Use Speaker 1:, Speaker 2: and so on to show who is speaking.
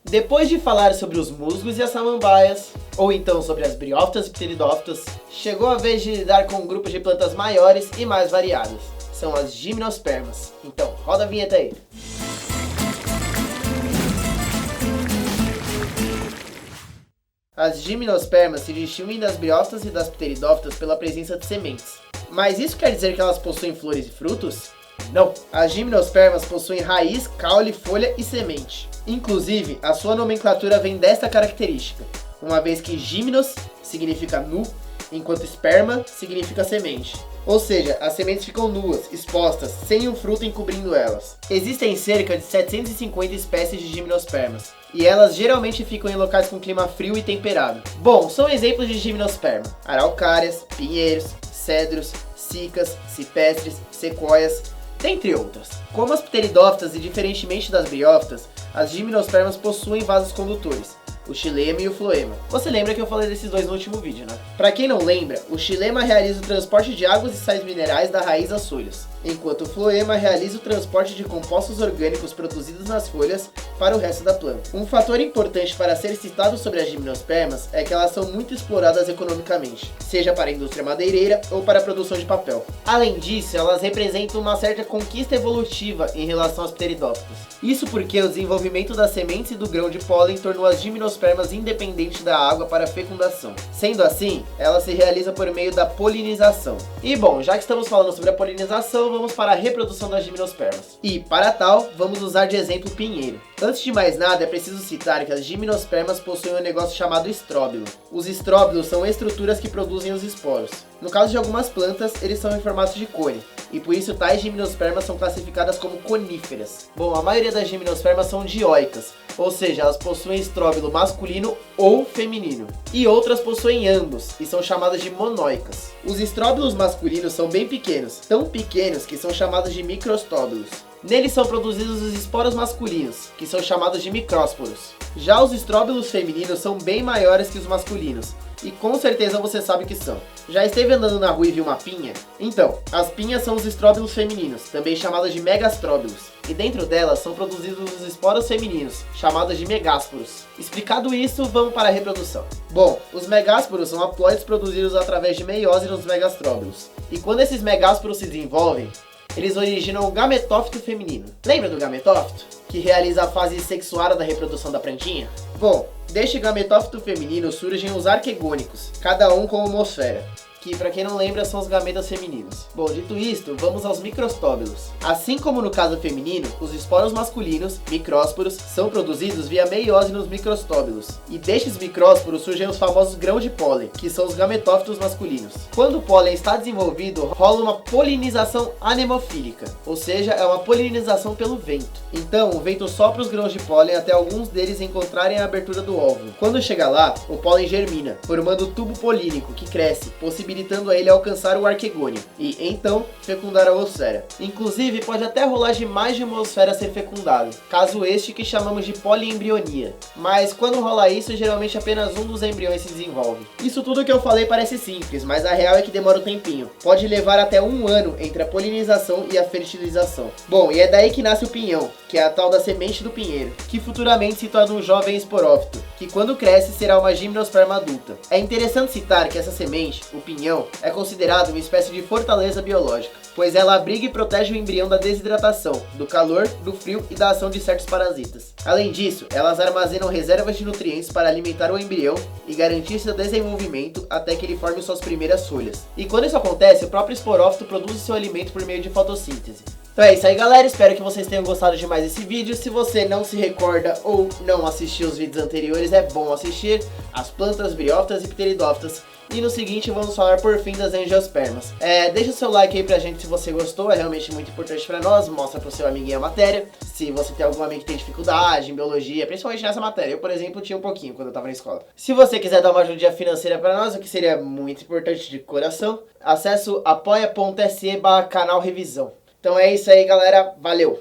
Speaker 1: Depois de falar sobre os musgos e as samambaias, ou então sobre as briófitas e pteridófitas, chegou a vez de lidar com um grupo de plantas maiores e mais variadas. São as gimnospermas. Então, roda a vinheta aí. As gimnospermas se distinguem das briófitas e das pteridófitas pela presença de sementes. Mas isso quer dizer que elas possuem flores e frutos? Não! As gimnospermas possuem raiz, caule, folha e semente. Inclusive, a sua nomenclatura vem desta característica, uma vez que gimnos significa nu, enquanto esperma significa semente. Ou seja, as sementes ficam nuas, expostas, sem um fruto encobrindo elas. Existem cerca de 750 espécies de gimnospermas, e elas geralmente ficam em locais com clima frio e temperado. Bom, são exemplos de gimnosperma: araucárias, pinheiros, cedros, cicas, cipestres, sequoias, dentre outras. Como as pteridófitas e diferentemente das briófitas, as gimnospermas possuem vasos condutores, o xilema e o floema. Você lembra que eu falei desses dois no último vídeo, né? Para quem não lembra, o xilema realiza o transporte de águas e sais minerais da raiz às folhas, enquanto o floema realiza o transporte de compostos orgânicos produzidos nas folhas para o resto da planta. Um fator importante para ser citado sobre as gimnospermas é que elas são muito exploradas economicamente, seja para a indústria madeireira ou para a produção de papel. Além disso, elas representam uma certa conquista evolutiva em relação às pteridófitas. Isso porque o desenvolvimento das sementes e do grão de pólen tornou as gimnospermas independentes da água para a fecundação. Sendo assim, ela se realiza por meio da polinização. E bom, já que estamos falando sobre a polinização, vamos para a reprodução das gimnospermas. E, para tal, vamos usar de exemplo o pinheiro. Antes de mais nada, é preciso citar que as gimnospermas possuem um negócio chamado estróbilo. Os estróbilos são estruturas que produzem os esporos. No caso de algumas plantas, eles são em formato de cone, e por isso tais gimnospermas são classificadas como coníferas. Bom, a maioria das gimnospermas são dioicas, ou seja, elas possuem estróbilo masculino ou feminino. E outras possuem ambos, e são chamadas de monóicas. Os estróbilos masculinos são bem pequenos, tão pequenos que são chamados de microstóbilos. Neles são produzidos os esporos masculinos, que são chamados de micrósporos. Já os estróbilos femininos são bem maiores que os masculinos, e com certeza você sabe o que são. Já esteve andando na rua e viu uma pinha? Então, as pinhas são os estróbilos femininos, também chamados de megastróbilos. E dentro delas são produzidos os esporos femininos, chamados de megásporos. Explicado isso, vamos para a reprodução. Bom, os megásporos são haploides produzidos através de meiose nos megastróbilos. E quando esses megásporos se desenvolvem, eles originam o gametófito feminino. Lembra do gametófito, que realiza a fase sexuada da reprodução da plantinha? Bom, deste gametófito feminino surgem os arquegônicos, cada um com uma esfera, que, para quem não lembra, são os gametas femininos. Bom, dito isto, vamos aos microstóbilos. Assim como no caso feminino, os esporos masculinos, micrósporos, são produzidos via meiose nos microstóbilos. E destes micrósporos surgem os famosos grãos de pólen, que são os gametófitos masculinos. Quando o pólen está desenvolvido, rola uma polinização anemofílica, ou seja, é uma polinização pelo vento. Então, o vento sopra os grãos de pólen até alguns deles encontrarem a abertura do óvulo. Quando chega lá, o pólen germina, formando o tubo polínico, que cresce, possibilitando a ele alcançar o arquegônio e, então, fecundar a oosfera. Inclusive, pode até rolar de mais de uma oosfera ser fecundado, caso este que chamamos de poliembrionia. Mas quando rola isso, geralmente apenas um dos embriões se desenvolve. Isso tudo que eu falei parece simples, mas a real é que demora um tempinho. Pode levar até 1 ano entre a polinização e a fertilização. Bom, e é daí que nasce o pinhão, que é a tal da semente do pinheiro, que futuramente se torna um jovem esporófito, que quando cresce será uma gimnosperma adulta. É interessante citar que essa semente, o pinhão, é considerado uma espécie de fortaleza biológica, pois ela abriga e protege o embrião da desidratação, do calor, do frio e da ação de certos parasitas. Além disso, elas armazenam reservas de nutrientes para alimentar o embrião e garantir seu desenvolvimento até que ele forme suas primeiras folhas. E quando isso acontece, o próprio esporófito produz seu alimento por meio de fotossíntese. Então é isso aí, galera, espero que vocês tenham gostado de mais esse vídeo. Se você não se recorda ou não assistiu os vídeos anteriores, é bom assistir as plantas briófitas e pteridófitas. E no seguinte vamos falar por fim das angiospermas. Deixa o seu like aí pra gente se você gostou, é realmente muito importante pra nós. Mostra pro seu amiguinho a matéria. Se você tem algum amigo que tem dificuldade em biologia, principalmente nessa matéria. Eu, por exemplo, tinha um pouquinho quando eu tava na escola. Se você quiser dar uma ajudinha financeira pra nós, o que seria muito importante de coração, acesse apoia.se/canal Revisão. Então é isso aí, galera. Valeu!